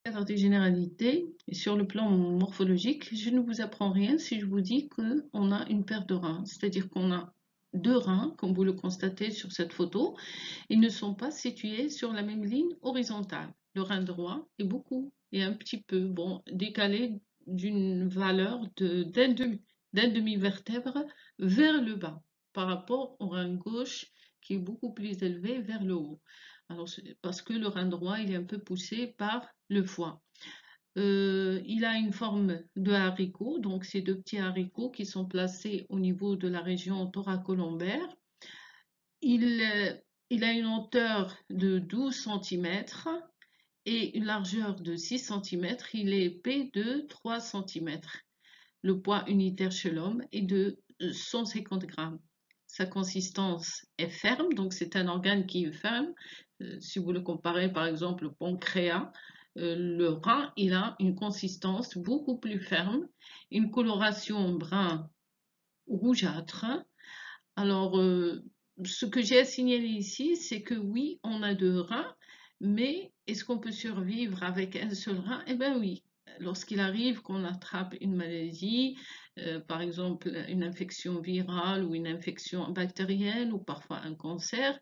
Faire des généralités et sur le plan morphologique, je ne vous apprends rien si je vous dis qu'on a une paire de reins, c'est-à-dire qu'on a deux reins, comme vous le constatez sur cette photo. Ils ne sont pas situés sur la même ligne horizontale. Le rein droit est un petit peu, bon, décalé d'une valeur d'un demi-vertèbre vers le bas par rapport au rein gauche qui est beaucoup plus élevé vers le haut. Alors, parce que le rein droit, il est un peu poussé par le foie. Il a une forme de haricot, donc c'est deux petits haricots qui sont placés au niveau de la région thoracolombaire. Il a une hauteur de 12 cm et une largeur de 6 cm. Il est épais de 3 cm. Le poids unitaire chez l'homme est de 150 grammes. Sa consistance est ferme, donc c'est un organe qui est ferme. Si vous le comparez par exemple au pancréas, le rein, il a une consistance beaucoup plus ferme, une coloration brun rougeâtre. Alors, ce que j'ai à signaler ici, c'est que oui, on a deux reins, mais est-ce qu'on peut survivre avec un seul rein? Eh bien oui. Lorsqu'il arrive qu'on attrape une maladie, par exemple une infection virale ou une infection bactérienne ou parfois un cancer,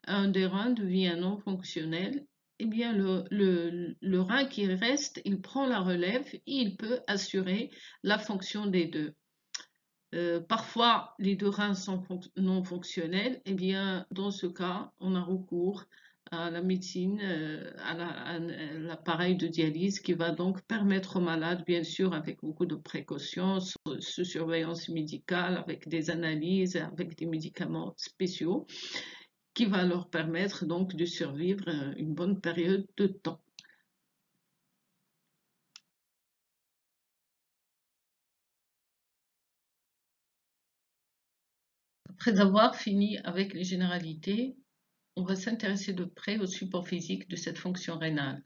un des reins devient non fonctionnel. Eh bien, le rein qui reste, il prend la relève et il peut assurer la fonction des deux. Parfois, les deux reins sont non fonctionnels. Eh bien, dans ce cas, on a recours à la médecine, à l'appareil de dialyse qui va donc permettre aux malades, bien sûr, avec beaucoup de précautions, sous surveillance médicale, avec des analyses, avec des médicaments spéciaux, qui va leur permettre donc de survivre une bonne période de temps. Après avoir fini avec les généralités, on va s'intéresser de près au support physique de cette fonction rénale,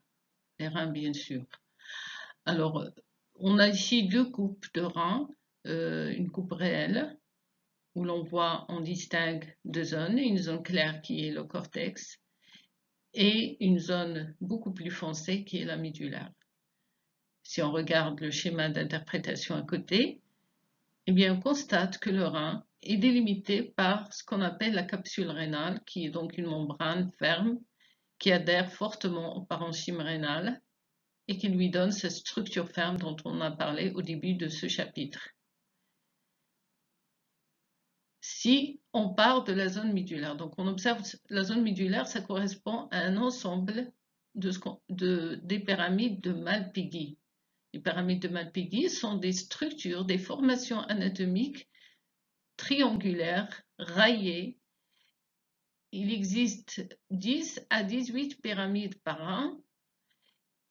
les reins bien sûr. Alors, on a ici deux coupes de reins, une coupe réelle, où l'on voit, on distingue deux zones, une zone claire qui est le cortex, et une zone beaucoup plus foncée qui est la médullaire. Si on regarde le schéma d'interprétation à côté, eh bien, on constate que le rein est délimité par ce qu'on appelle la capsule rénale, qui est donc une membrane ferme qui adhère fortement au parenchyme rénal et qui lui donne cette structure ferme dont on a parlé au début de ce chapitre. Si on part de la zone médullaire, donc on observe la zone médullaire, ça correspond à un ensemble des pyramides de Malpighi. Les pyramides de Malpighi sont des structures, des formations anatomiques triangulaires, raillées. Il existe 10 à 18 pyramides par an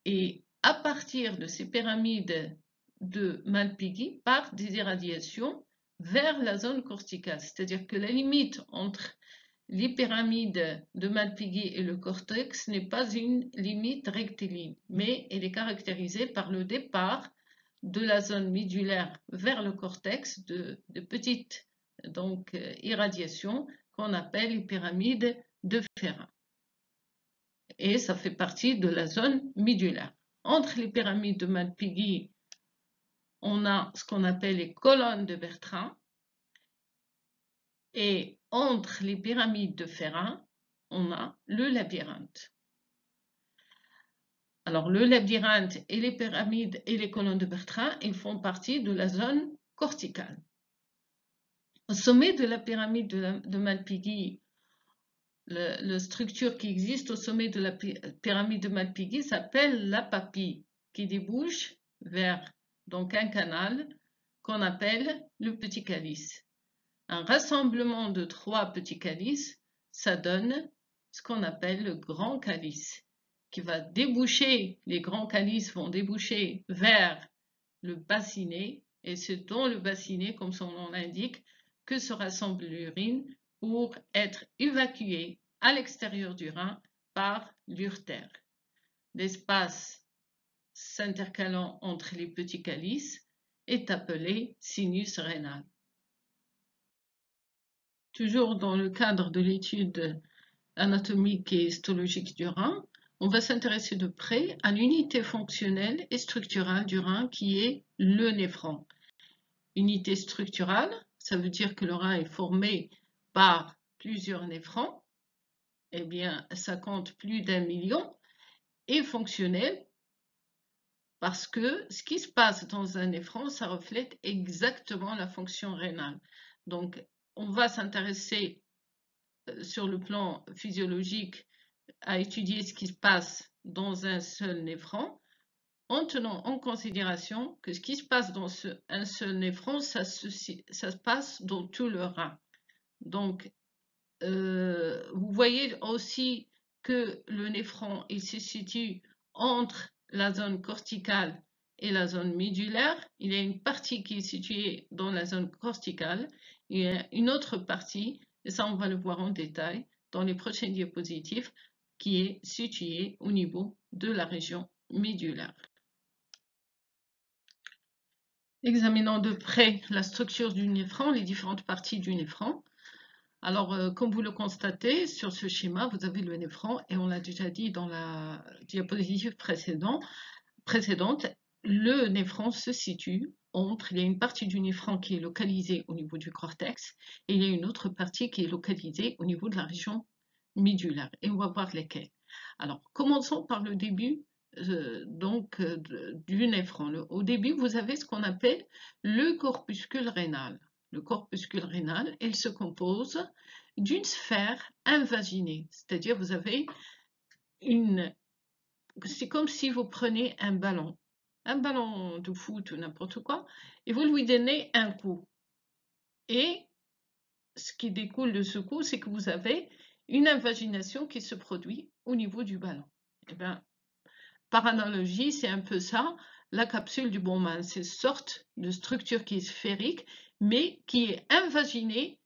et à partir de ces pyramides de Malpighi partent des irradiations vers la zone corticale, c'est-à-dire que la limite entre les pyramides de Malpighi et le cortex n'est pas une limite rectiligne, mais elle est caractérisée par le départ de la zone médullaire vers le cortex de petites irradiations qu'on appelle les pyramides de Ferrin. Et ça fait partie de la zone médullaire. Entre les pyramides de Malpighi, on a ce qu'on appelle les colonnes de Bertrand. Et entre les pyramides de Ferrin, on a le labyrinthe. Alors, le labyrinthe et les pyramides et les colonnes de Bertrand, ils font partie de la zone corticale. Au sommet de la pyramide de Malpighi, la structure qui existe au sommet de la pyramide de Malpighi s'appelle la papille, qui débouche vers donc un canal qu'on appelle le petit calice. Un rassemblement de trois petits calices, ça donne ce qu'on appelle le grand calice, qui va déboucher, les grands calices vont déboucher vers le bassinet, et c'est dans le bassinet, comme son nom l'indique, que se rassemble l'urine pour être évacuée à l'extérieur du rein par l'urtère. L'espace s'intercalant entre les petits calices est appelé sinus rénal. Toujours dans le cadre de l'étude anatomique et histologique du rein, on va s'intéresser de près à l'unité fonctionnelle et structurale du rein qui est le néphron. Unité structurale, ça veut dire que le rein est formé par plusieurs néphrons, eh bien ça compte plus d'1 million, et fonctionnel parce que ce qui se passe dans un néphron, ça reflète exactement la fonction rénale. Donc on va s'intéresser sur le plan physiologique à étudier ce qui se passe dans un seul néphron, en tenant en considération que ce qui se passe dans un seul néphron, ça se passe dans tout le rein. Donc, vous voyez aussi que le néphron, il se situe entre la zone corticale et la zone médulaire. Il y a une partie qui est située dans la zone corticale, il y a une autre partie, et ça on va le voir en détail dans les prochaines diapositives, qui est située au niveau de la région médulaire. Examinons de près la structure du néphron, les différentes parties du néphron. Alors, comme vous le constatez, sur ce schéma, vous avez le néphron, et on l'a déjà dit dans la diapositive précédente, le néphron se situe entre, il y a une partie du néphron qui est localisée au niveau du cortex, et il y a une autre partie qui est localisée au niveau de la région médulaire, et on va voir lesquelles. Alors, commençons par le début du néphron. Au début, vous avez ce qu'on appelle le corpuscule rénal. Le corpuscule rénal, il se compose d'une sphère invaginée, c'est-à-dire vous avez c'est comme si vous prenez un ballon de foot ou n'importe quoi, et vous lui donnez un coup. Et ce qui découle de ce coup, c'est que vous avez une invagination qui se produit au niveau du ballon. Et bien, par analogie, c'est un peu ça, la capsule du Bowman, c'est une sorte de structure qui est sphérique, mais qui est invaginée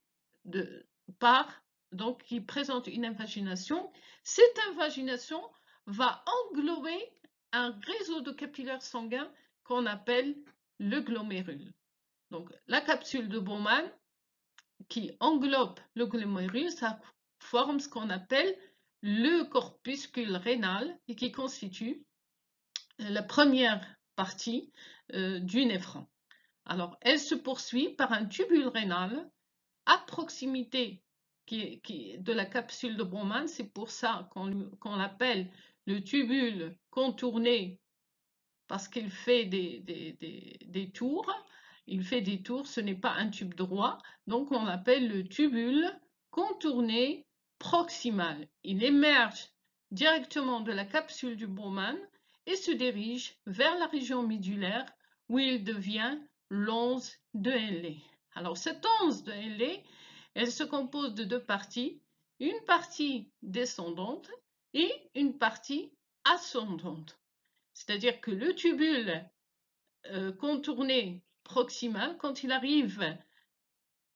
donc qui présente une invagination. Cette invagination va englober un réseau de capillaires sanguins qu'on appelle le glomérule. Donc la capsule de Bowman qui englobe le glomérule, ça forme ce qu'on appelle le corpuscule rénal et qui constitue la première partie du néphron. Alors, elle se poursuit par un tubule rénal à proximité de la capsule de Bowman. C'est pour ça qu'on l'appelle le tubule contourné, parce qu'il fait des tours. Il fait des tours, ce n'est pas un tube droit, donc on l'appelle le tubule contourné proximal. Il émerge directement de la capsule du Bowman et se dirige vers la région médulaire où il devient l'once de Henle. Alors cette once de Henle, elle se compose de deux parties, une partie descendante et une partie ascendante. C'est-à-dire que le tubule contourné proximal, quand il arrive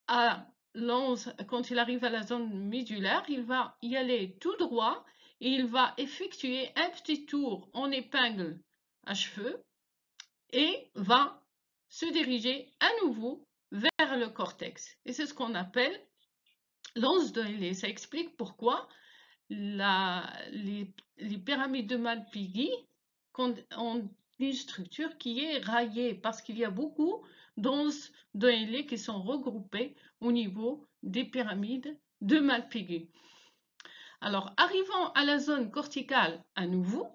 à la zone médulaire, il va y aller tout droit et il va effectuer un petit tour en épingle à cheveux et va se diriger à nouveau vers le cortex. Et c'est ce qu'on appelle l'once de Henle. Ça explique pourquoi les pyramides de Malpighi ont une structure qui est raillée, parce qu'il y a beaucoup d'onces de Henle qui sont regroupées au niveau des pyramides de Malpighi. Alors, arrivant à la zone corticale à nouveau,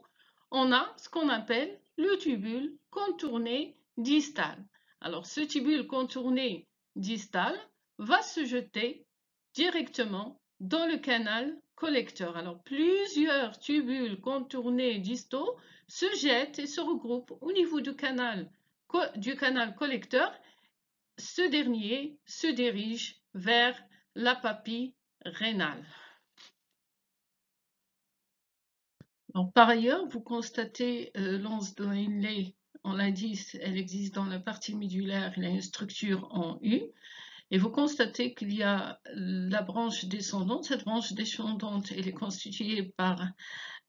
on a ce qu'on appelle le tubule contourné distal. Alors, ce tubule contourné distal va se jeter directement dans le canal collecteur. Alors, plusieurs tubules contournés distaux se jettent et se regroupent au niveau du canal collecteur. Ce dernier se dirige vers la papille rénale. Donc, par ailleurs, vous constatez l'once de Henle, on l'a dit, elle existe dans la partie médulaire, il y a une structure en U. Et vous constatez qu'il y a la branche descendante. Cette branche descendante, elle est constituée par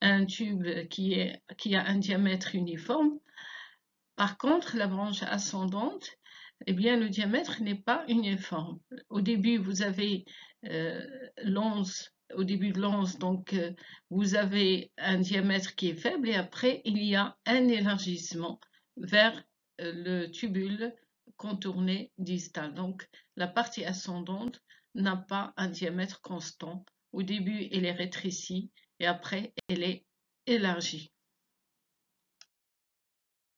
un tube qui a un diamètre uniforme. Par contre, la branche ascendante, eh bien, le diamètre n'est pas uniforme. Au début, vous avez l'once au début de l'anse, donc vous avez un diamètre qui est faible et après il y a un élargissement vers le tubule contourné distal. Donc la partie ascendante n'a pas un diamètre constant. Au début, elle est rétrécie et après, elle est élargie.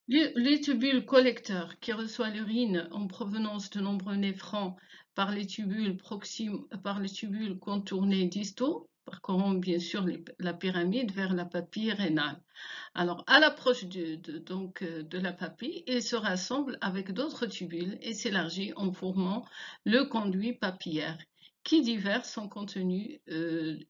Les tubules collecteurs qui reçoivent l'urine en provenance de nombreux néphrons par les tubules contournés distaux parcourant bien sûr la pyramide vers la papille rénale. Alors, à l'approche de la papille, il se rassemble avec d'autres tubules et s'élargit en formant le conduit papillaire qui diffère son contenu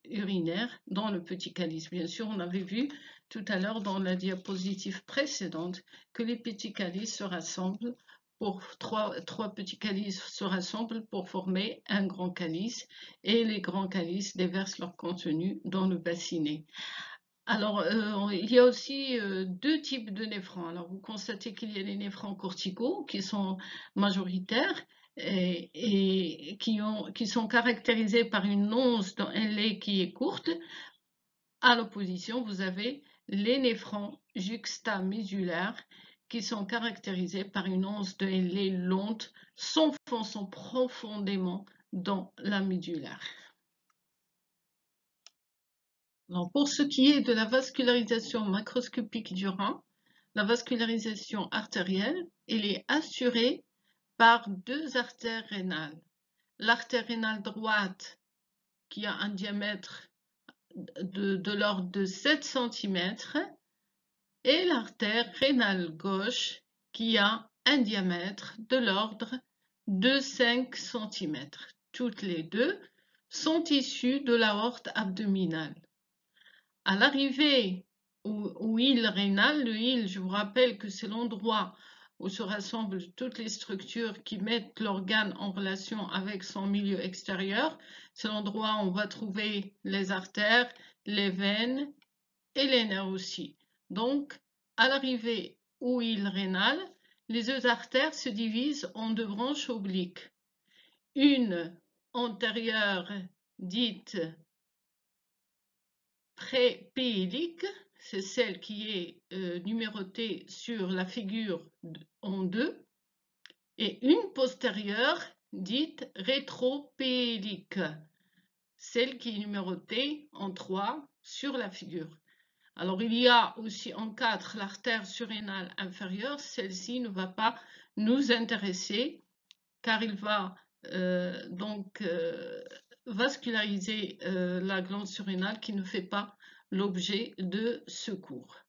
urinaire dans le petit calice. Bien sûr, on avait vu tout à l'heure dans la diapositive précédente que les petits calices se rassemblent pour trois petits calices se rassemblent pour former un grand calice et les grands calices déversent leur contenu dans le bassinet. Alors, il y a aussi deux types de néphrons. Alors, vous constatez qu'il y a les néphrons corticaux qui sont majoritaires et qui sont caractérisés par une once dans un lait qui est courte. À l'opposition, vous avez les néphrons juxtamédulaires qui sont caractérisés par une once de lait longue s'enfonçant profondément dans la médulaire. Alors, pour ce qui est de la vascularisation macroscopique du rein, la vascularisation artérielle, elle est assurée par deux artères rénales. L'artère rénale droite qui a un diamètre de l'ordre de 7 cm et l'artère rénale gauche qui a un diamètre de l'ordre de 5 cm. Toutes les deux sont issues de l'aorte abdominale. À l'arrivée au île rénale, le île, je vous rappelle que c'est l'endroit où se rassemblent toutes les structures qui mettent l'organe en relation avec son milieu extérieur. C'est l'endroit où on va trouver les artères, les veines et les nerfs aussi. Donc, à l'arrivée au île rénale, les deux artères se divisent en deux branches obliques. Une antérieure dite pré-péilique, c'est celle qui est numérotée sur la figure en 2, et une postérieure dite rétropéilique, celle qui est numérotée en 3 sur la figure. Alors il y a aussi en 4 l'artère surrénale inférieure, celle-ci ne va pas nous intéresser car il va vasculariser la glande surrénale qui ne fait pas l'objet de ce cours.